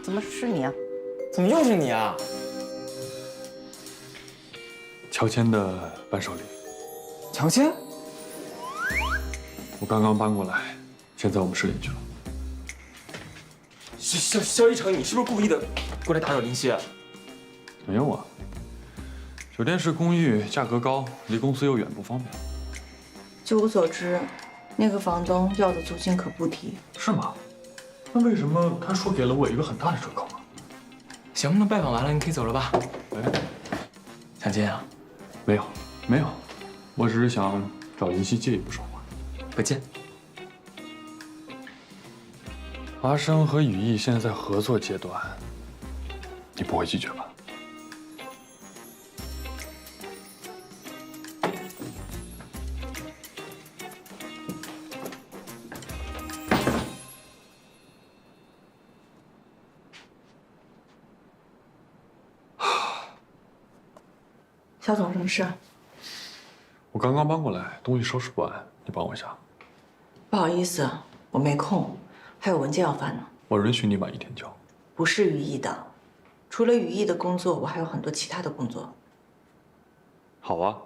怎么是你啊？怎么又是你啊？乔迁的伴手礼，乔迁？我刚刚搬过来，现在我们市里去了。肖一成，你是不是故意的过来打扰林夕？没有啊，酒店式公寓价格高，离公司又远，不方便。据我所知，那个房东要的租金可不低。是吗？那为什么他说给了我一个很大的折扣啊？行，那拜访完了，你可以走了吧？哎，想见啊？没有，没有，我只是想找林夕借一部手环。不见。华生和羽翼现在在合作阶段，你不会拒绝吧？肖总，什么事？我刚刚搬过来，东西收拾不完，你帮我一下。不好意思，我没空，还有文件要翻呢。我允许你晚一天交。不是羽翼的，除了羽翼的工作，我还有很多其他的工作。好啊，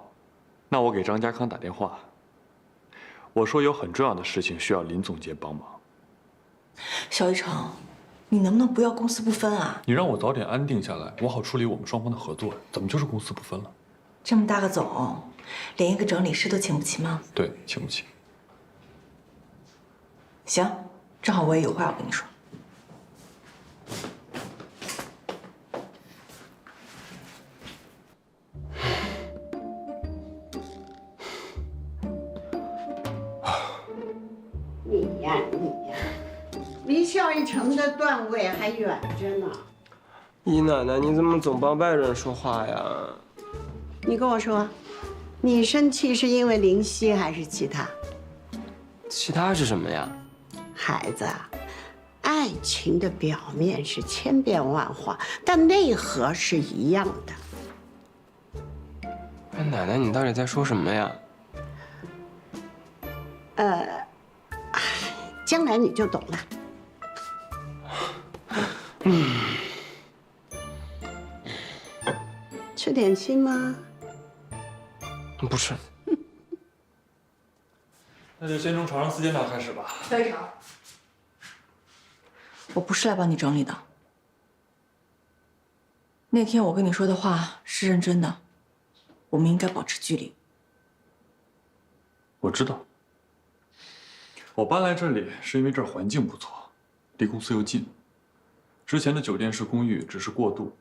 那我给张家康打电话，我说有很重要的事情需要林总监帮忙。肖一成，你能不能不要公私不分啊？你让我早点安定下来，我好处理我们双方的合作，怎么就是公私不分了？这么大个总，连一个整理师都请不起吗？对，请不起。行，正好我也有话要跟你说。你呀，离肖一成的段位还远着呢。姨奶奶，你怎么总帮外人说话呀？你跟我说，你生气是因为林夕还是其他？其他是什么呀？孩子，爱情的表面是千变万化，但内核是一样的。哎，奶奶，你到底在说什么呀？将来你就懂了。吃点心吗？不是。那就先从床上4件套开始吧。肖一成，我不是来帮你整理的。那天我跟你说的话是认真的，我们应该保持距离。我知道，我搬来这里是因为这儿环境不错，离公司又近。之前的酒店式公寓只是过渡，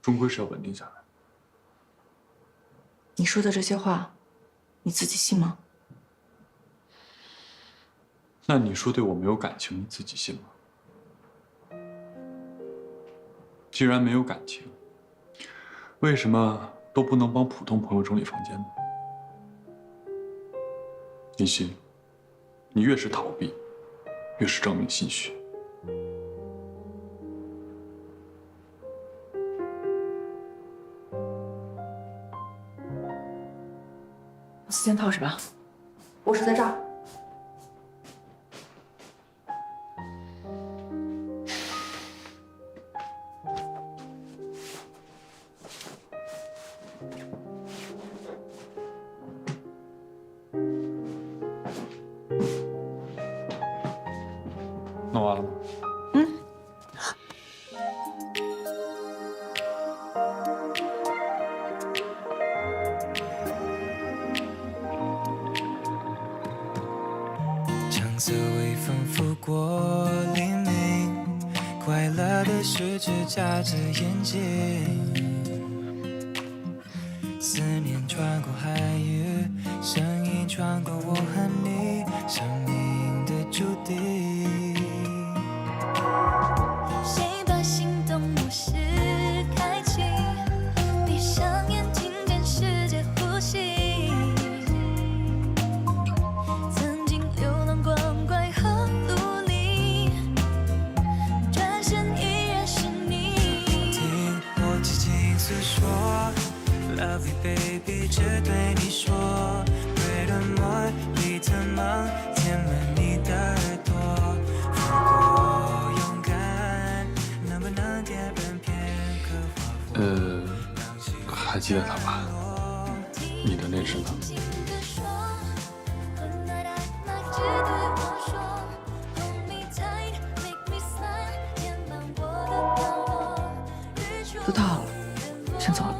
终归是要稳定下来。你说的这些话，你自己信吗？那你说对我没有感情，你自己信吗？既然没有感情，为什么都不能帮普通朋友整理房间呢？林夕，你越是逃避，越是证明心虚。4件套是吧？卧室在这儿。弄完了吗？橙色微风拂过黎明，快乐的世界夹着眼睛，思念穿过海域，声音穿过我和你生命的注定。谁把心动模式开启？闭上眼睛跟世界呼吸。曾经流浪光怪和努力，转身依然是你。听我轻轻诉说 ，Love you baby， 只对你说。对的梦，里的梦，填满你的耳朵。如果勇敢，能不能？还记得他吧？你的那只呢？都到了，先走了。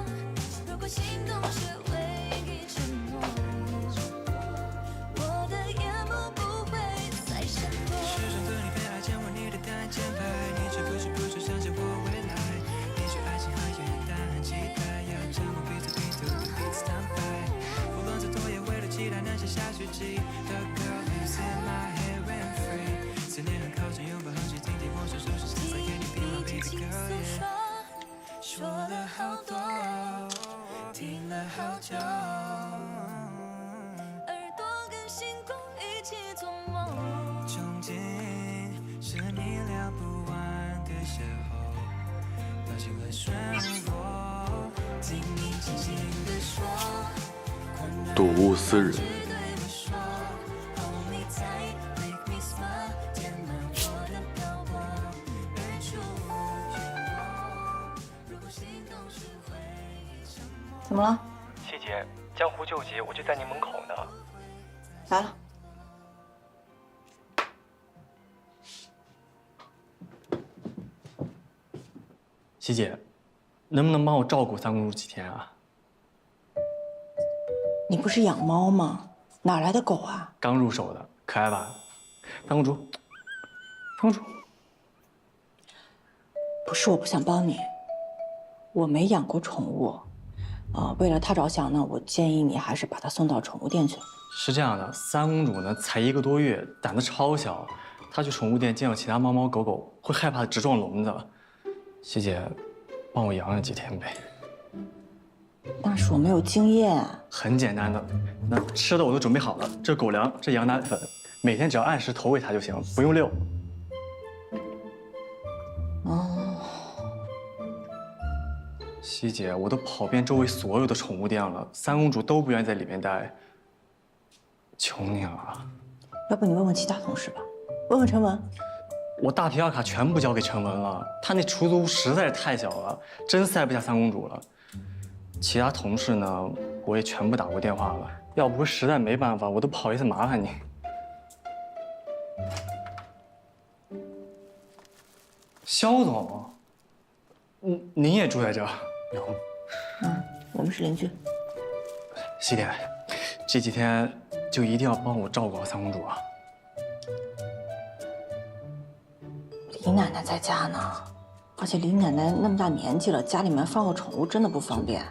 说了好多，听了好久，耳朵跟星空一起做梦。憧憬是你聊不完的邂逅，掉进了漩涡，听你轻轻地说，睹物思人。怎么了？七姐，江湖救急，我就在您门口呢。来了。七姐，能不能帮我照顾三公主几天啊？你不是养猫吗？哪来的狗啊？刚入手的，可爱吧？三公主，三公主。不是我不想帮你，我没养过宠物。为了它着想呢，我建议你还是把它送到宠物店去。是这样的，三公主呢才1个多月，胆子超小，她去宠物店见到其他猫猫狗狗会害怕的直撞笼子。七姐，帮我养养几天呗。但是我没有经验。很简单的，那吃的我都准备好了，这狗粮，这羊奶粉，每天只要按时投喂它就行，不用遛。哦。七姐，我都跑遍周围所有的宠物店了，三公主都不愿意在里面待。求你了。要不你问问其他同事吧，问问陈文。我大皮尔卡全部交给陈文了，他那出租屋实在是太小了，真塞不下三公主了。其他同事呢，我也全部打过电话了，要不是实在没办法，我都不好意思麻烦你。肖总，您也住在这儿？我们是邻居。西点，这几天就一定要帮我照顾好三公主啊。李奶奶在家呢，而且李奶奶那么大年纪了，家里面放个宠物真的不方便。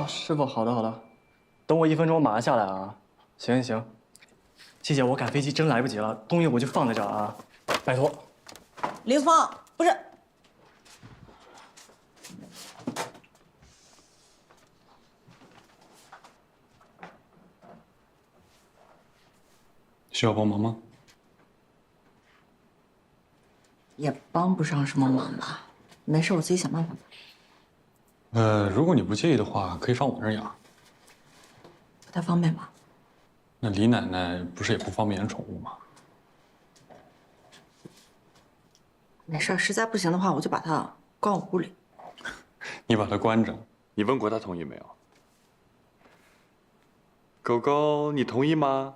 师傅，好的好的，等我1分钟，我马上下来啊。行行，七姐，我赶飞机真来不及了，东西我就放在这儿啊，拜托。林峰，不是。需要帮忙吗？也帮不上什么忙吧，没事，我自己想办法。如果你不介意的话，可以放我那儿养。不太方便吧？那李奶奶不是也不方便养宠物吗？没事，实在不行的话，我就把它关我屋里。你把它关着，你问过她同意没有？狗狗，你同意吗？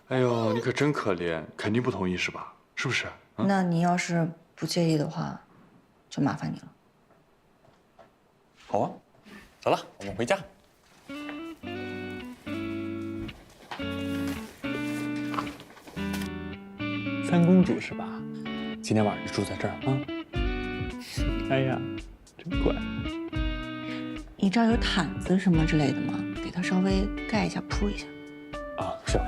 哎呦，你可真可怜，肯定不同意是吧？是不是？那你要是不介意的话，就麻烦你了。好啊，走了，我们回家。三公主是吧？今天晚上就住在这儿啊。哎呀，真乖。你这儿有毯子什么之类的吗？给它稍微盖一下，铺一下。啊，是。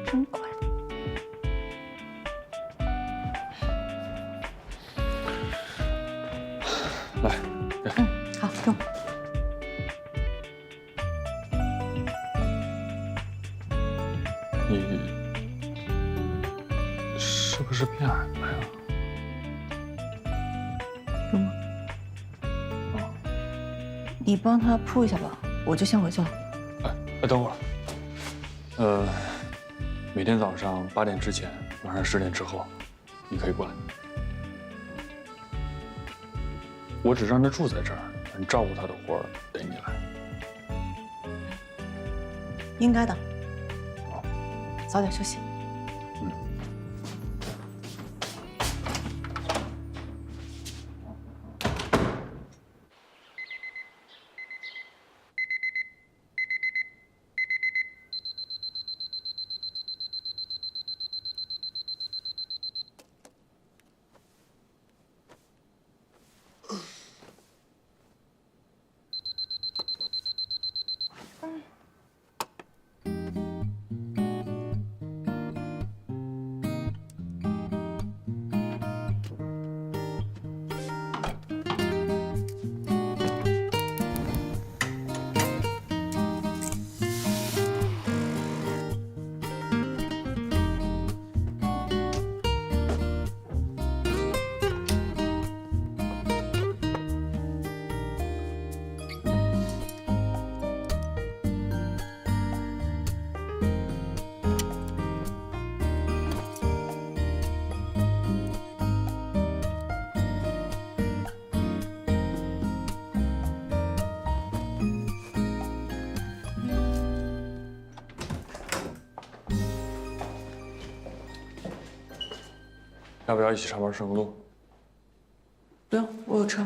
真乖。来，好，用。你是不是变矮了呀？用吗？你帮他铺一下吧，我就先回去了。等会儿。每天早上8点之前，晚上10点之后，你可以过来。我只让他住在这儿，但照顾他的活儿得你来。应该的。早点休息。要不要一起上班顺个路？不用，我有车。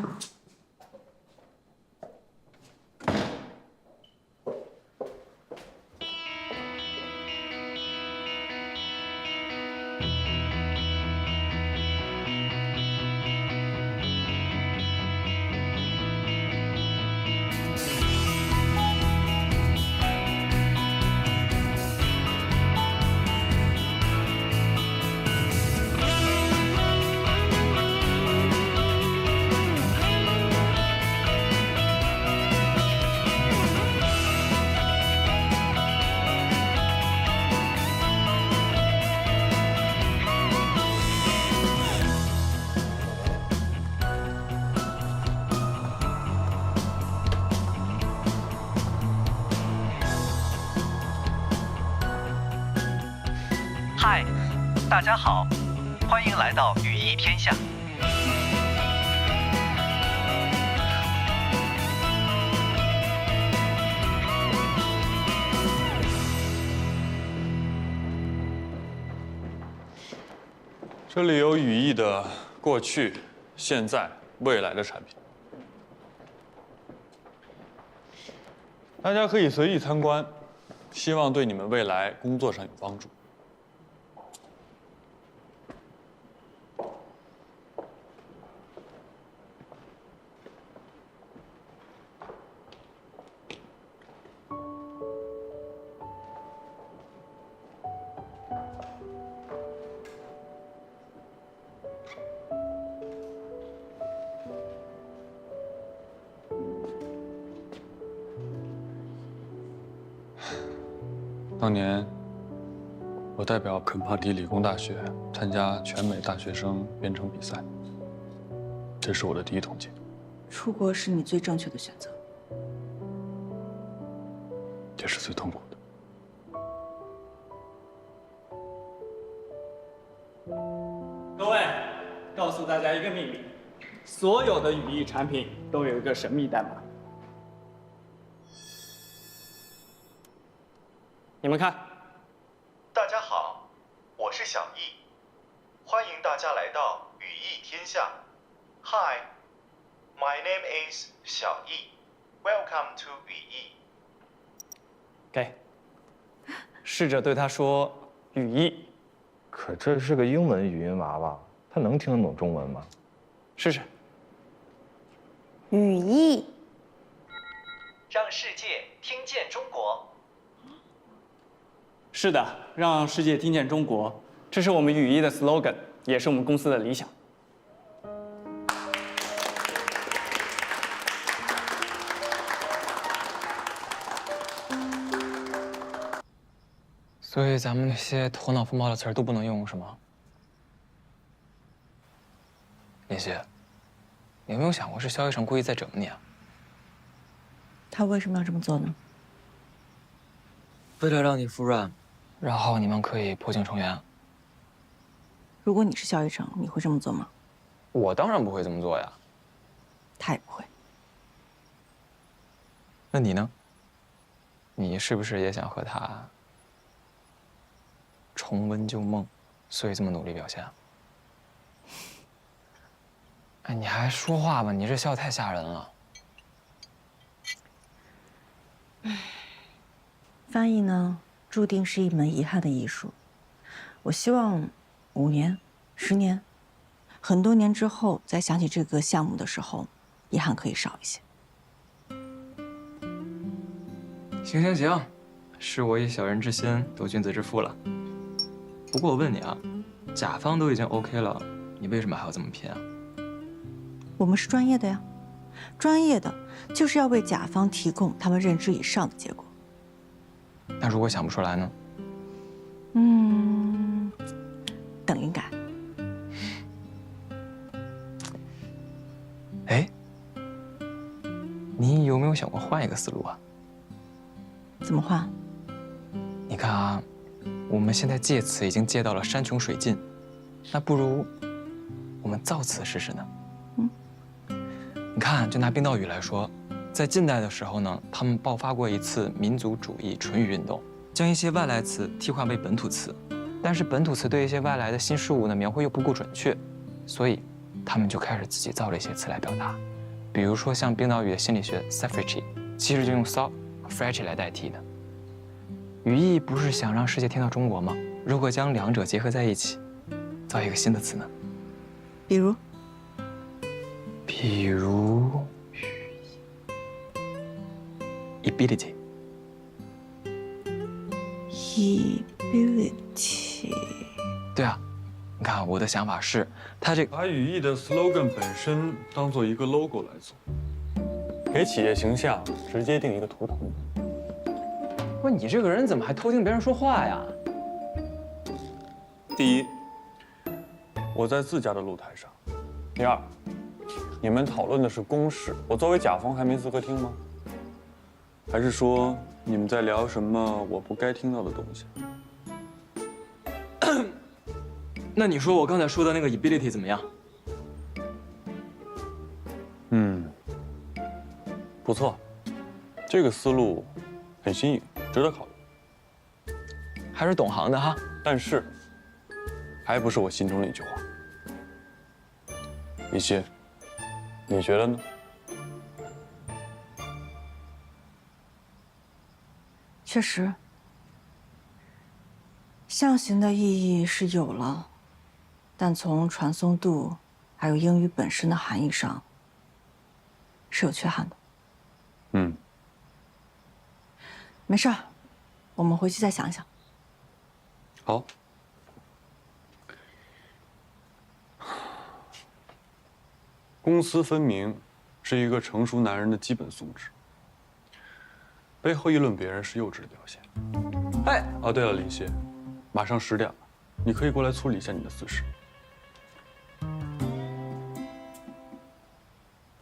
嗨，大家好，欢迎来到语艺天下。这里有语艺的过去、现在、未来的产品，大家可以随意参观，希望对你们未来工作上有帮助。当年，我代表肯帕迪理工大学参加全美大学生编程比赛，这是我的第1桶金。出国是你最正确的选择，也是最痛苦的。各位，告诉大家一个秘密：所有的语艺产品都有一个神秘代码。你们看，大家好，我是小易，欢迎大家来到语艺天下。Hi, my name is 小易。Welcome to 语艺。给，试着对他说语艺。可这是个英文语音娃娃，他能听得懂中文吗？试试。语艺，让世界听见中国。是的，让世界听见中国，这是我们语艺的 slogan， 也是我们公司的理想。所以咱们那些头脑风暴的词儿都不能用，是吗？林夕，你有没有想过是肖一成故意在整你啊？他为什么要这么做呢？为了让你服软，然后你们可以破镜重圆。如果你是肖一成，你会这么做吗？我当然不会这么做呀。他也不会。那你呢？你是不是也想和他重温旧梦，所以这么努力表现？哎，你还说话吧？你这笑太吓人了。翻译呢，注定是一门遗憾的艺术。我希望5年、10年、很多年之后，再想起这个项目的时候，遗憾可以少一些。行行行，是我以小人之心度君子之腹了。不过我问你啊，甲方都已经 OK 了，你为什么还要这么拼啊？我们是专业的呀，专业的就是要为甲方提供他们认知以上的结果。那如果想不出来呢？等灵感。哎，你有没有想过换一个思路啊？怎么换？你看啊，我们现在借词已经借到了山穷水尽，那不如我们造词试试呢？你看，就拿冰岛语来说，在近代的时候呢，他们爆发过一次民族主义纯语运动，将一些外来词替换为本土词，但是本土词对一些外来的新事物呢描绘又不够准确，所以他们就开始自己造了一些词来表达，比如说像冰岛语的心理学 suffrage， 其实就用 so 和 fragile 来代替的。语义不是想让世界听到中国吗？如果将两者结合在一起，造一个新的词呢？比如 ability。 ability。对啊，你看我的想法是，它这把语义的 slogan 本身当做一个 logo 来做，给企业形象直接定一个图腾。不是你这个人怎么还偷听别人说话呀？第一，我在自家的露台上；第二，你们讨论的是公事，我作为甲方还没资格听吗？还是说你们在聊什么我不该听到的东西？那你说我刚才说的那个 ability 怎么样？不错，这个思路很新颖，值得考虑。还是懂行的哈。但是，还不是我心中那句话。李希，你觉得呢？确实，象形的意义是有了，但从传送度还有英语本身的含义上是有缺憾的。没事儿，我们回去再想想。好。公私分明是一个成熟男人的基本素质。背后议论别人是幼稚的表现。哎，哦，对了，林希，马上10点了，你可以过来处理一下你的私事。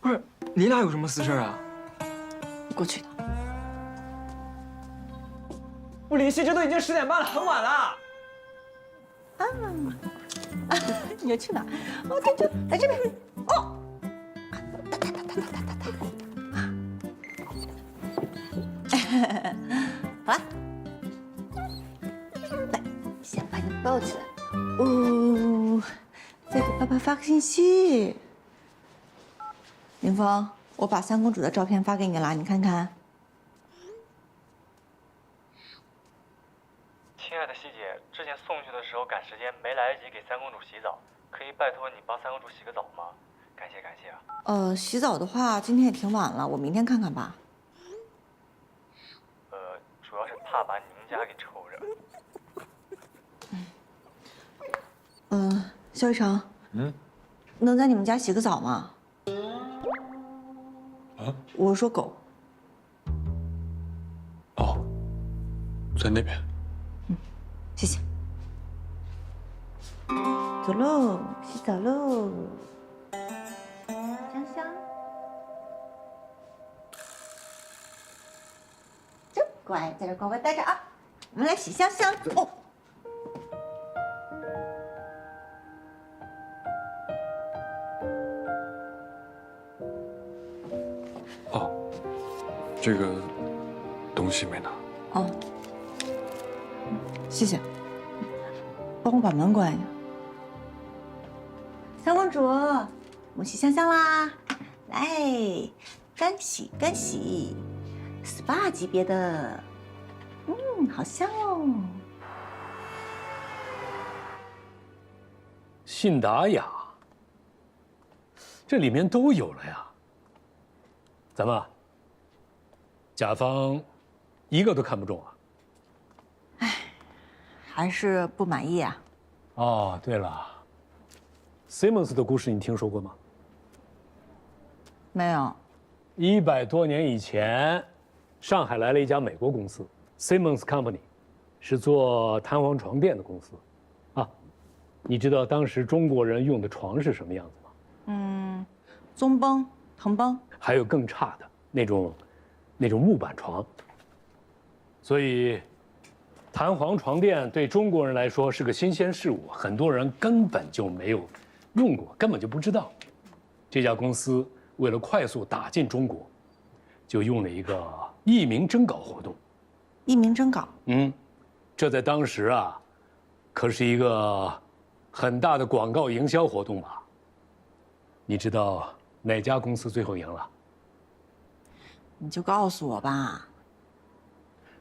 不是，你俩有什么私事啊？过去的。不，林希，这都已经10点半了，很晚了。你要去哪？哦，在这边。哦。好了，来，先把你抱起来。哦，再给爸爸发个信息。林峰，我把三公主的照片发给你了，你看看。亲爱的希姐，之前送去的时候赶时间，没来得及给三公主洗澡，可以拜托你帮三公主洗个澡吗？感谢感谢啊。洗澡的话，今天也挺晚了，我明天看看吧。主要是怕把你们家给抽着。肖一成，能在你们家洗个澡吗？啊？我说狗。哦，在那边。谢谢。走喽，洗澡喽，香香。走，乖，在这乖乖待着啊。我们来洗香香哦。哦，这个东西没拿。哦，谢谢。帮我把门关一下。小公主，我们洗香香啦！来，干洗干洗 ，SPA 级别的，好香哦。信达雅，这里面都有了呀。怎么，甲方一个都看不中啊？还是不满意啊？哦，对了，Simmons 的故事你听说过吗没有。？100多年以前，上海来了一家美国公司 Simmons Company， 是做弹簧床垫的公司。啊，你知道当时中国人用的床是什么样子吗？棕绷、藤绷。还有更差的那种木板床。所以，弹簧床垫对中国人来说是个新鲜事物，很多人根本就没有用过，根本就不知道。这家公司为了快速打进中国，就用了一个匿名征稿活动。匿名征稿？这在当时啊，可是一个很大的广告营销活动吧？你知道哪家公司最后赢了？你就告诉我吧。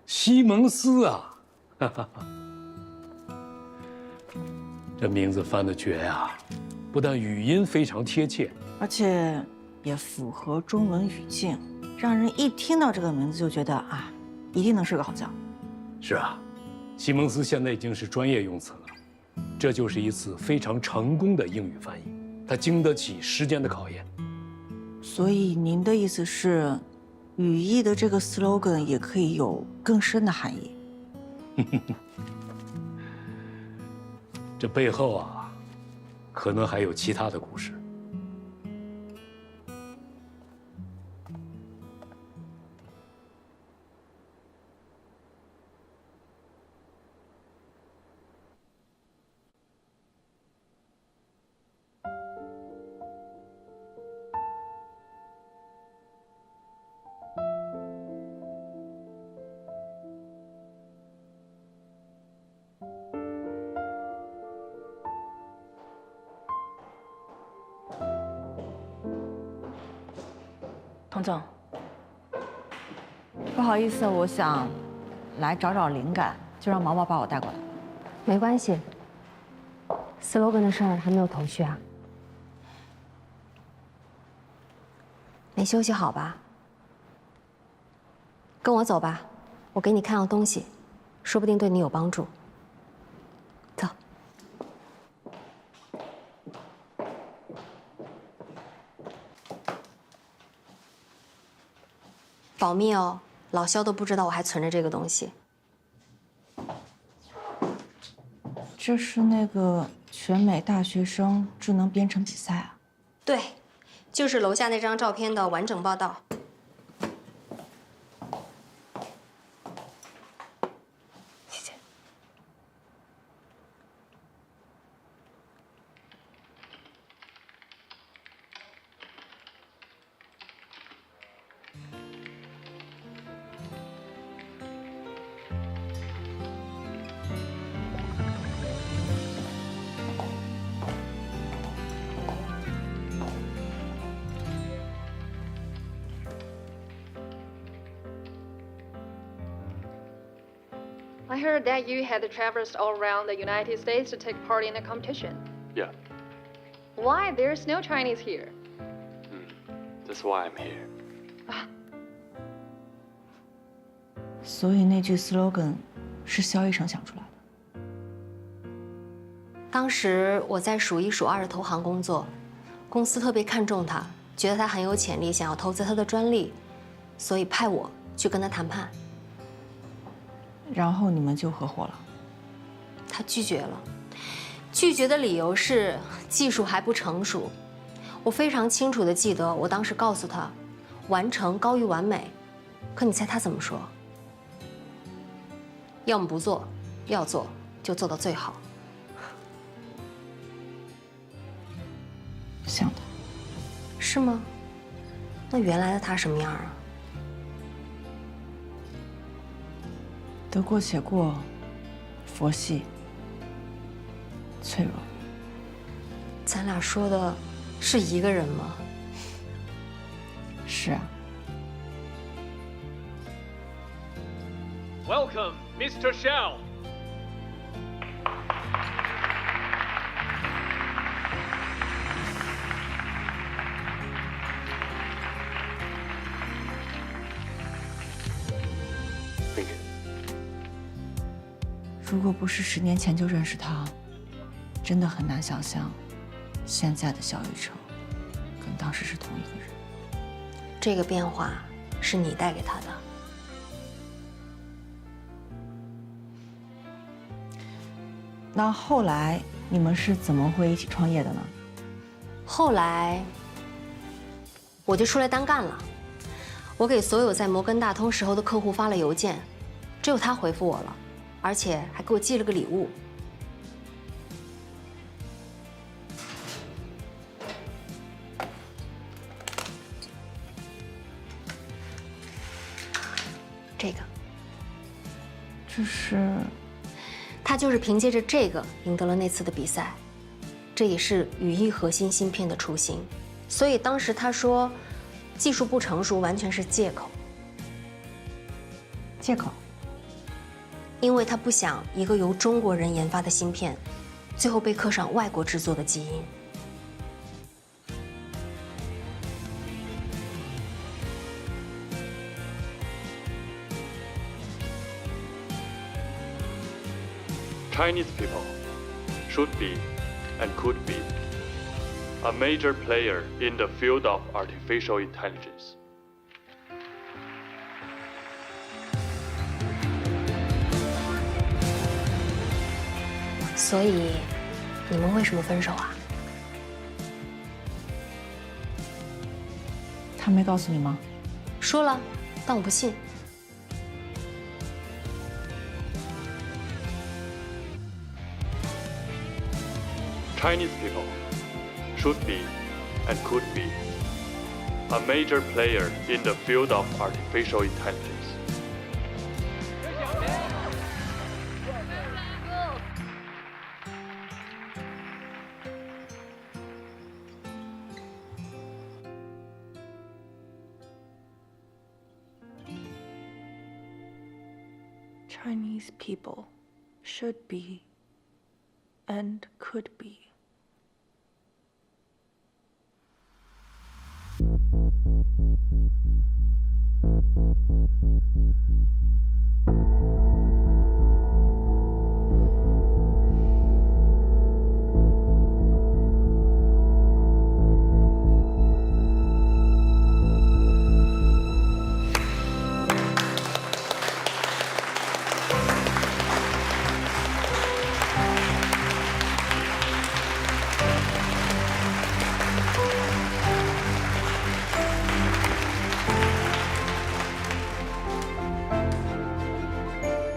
西蒙斯啊！这名字翻得绝呀，不但语音非常贴切，而且也符合中文语境，让人一听到这个名字就觉得啊，一定能是个好觉。是啊，西蒙斯现在已经是专业用词了，这就是一次非常成功的英语翻译，它经得起时间的考验。所以您的意思是，语义的这个 slogan 也可以有更深的含义？这背后啊，可能还有其他的故事。童总，不好意思，我想来找灵感，就让毛毛把我带过来。没关系 ，slogan 的事儿还没有头绪啊。没休息好吧？跟我走吧，我给你看样东西，说不定对你有帮助。走。保密哦，老肖都不知道我还存着这个东西。这是那个全美大学生智能编程比赛啊？对，就是楼下那张照片的完整报道。谢谢。I heard that you had traversed all around the United States to take part in a competition. Yeah, Why? There's no Chinese here. that's why I'm here. 所以那句 slogan 是肖医生想出来的。当时我在数一数二的投行工作，公司特别看重他，觉得他很有潜力，想要投资他的专利，所以派我去跟他谈判。然后你们就合伙了。他拒绝了，拒绝的理由是技术还不成熟。我非常清楚地记得，我当时告诉他，完成高于完美。可你猜他怎么说？要么不做，要做就做到最好。像他。是吗？那原来的他什么样啊？得过且过，佛系，脆弱。咱俩说的是一个人吗？是啊。 Welcome, Mr. Shao. 如果不是10年前就认识他，真的很难想象，现在的肖雨辰跟当时是同一个人。这个变化是你带给他的。那后来你们是怎么会一起创业的呢？后来我就出来单干了，我给所有在摩根大通时候的客户发了邮件，只有他回复我了。 而且还给我寄了个礼物。这个，这是他就是凭借着这个赢得了那次的比赛，这也是羽翼核心芯片的雏形。所以当时他说，技术不成熟完全是借口。借口。 因为他不想一个由中国人研发的芯片，最后被刻上外国制作的基因。Chinese people should be and could be a major player in the field of artificial intelligence. 所以，你们为什么分手啊？他没告诉你吗？说了，但我不信。 Chinese people should be and could be a major player in the field of artificial intelligence. Chinese people should be and could be.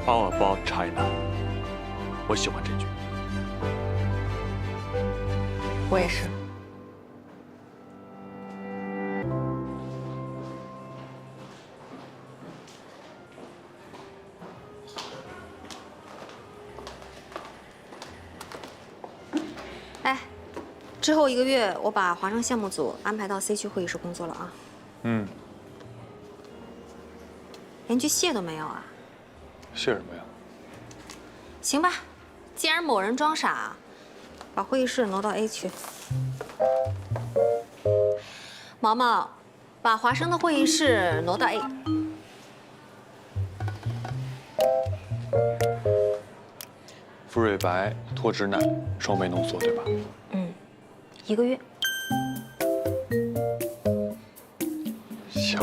All about China. 我喜欢这句。我也是。哎，之后1个月我把华商项目组安排到 C 区会议室工作了啊。嗯。连句谢都没有啊？ 谢什么呀？行吧，既然某人装傻，把会议室挪到 A 区。毛毛，把华生的会议室挪到 A。傅瑞白脱脂奶双倍浓缩，对吧？嗯，1个月。行。